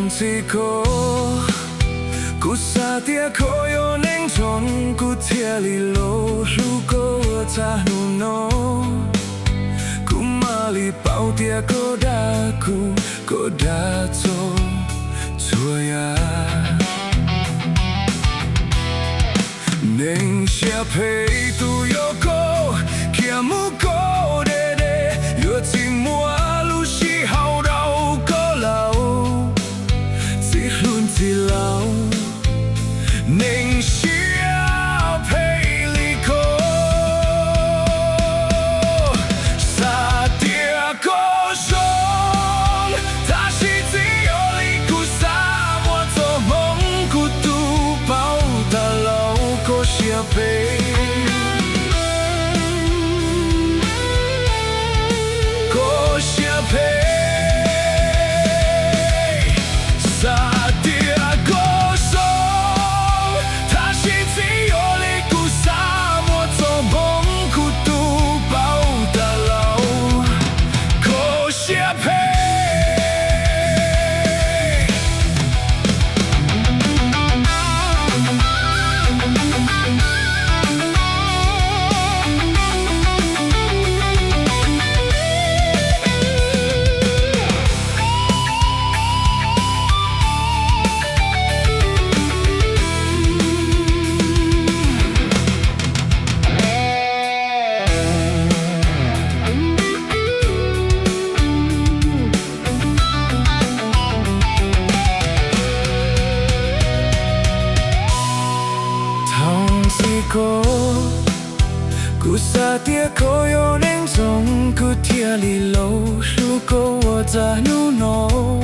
一个，古萨迪可有能从古铁里路，如果我在努诺，古马里包叠个大古个大走错呀，能下配都有够，看木够的的，有寂寞啊路西好绕个老，只论只老，能下配里口，萨迪个松，他是自由里古萨摩做梦古都包大老个下配。古萨迪可有能从古铁里路，如果我在努诺，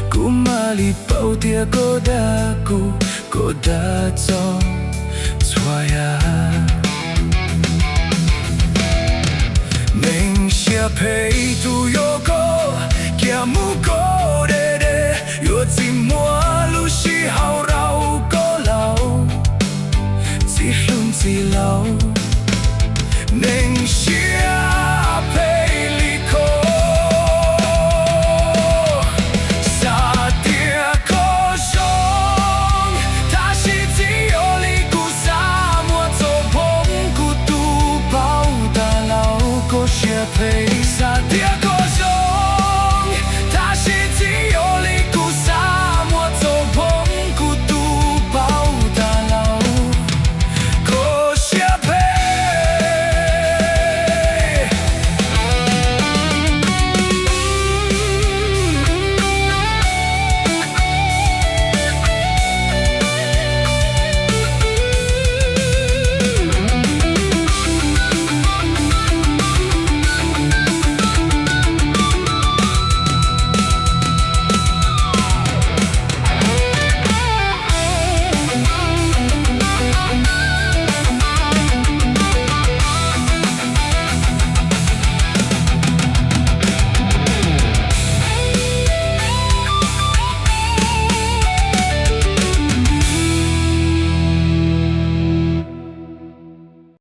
古马里包叠个大古个大走错呀，能下配都有个。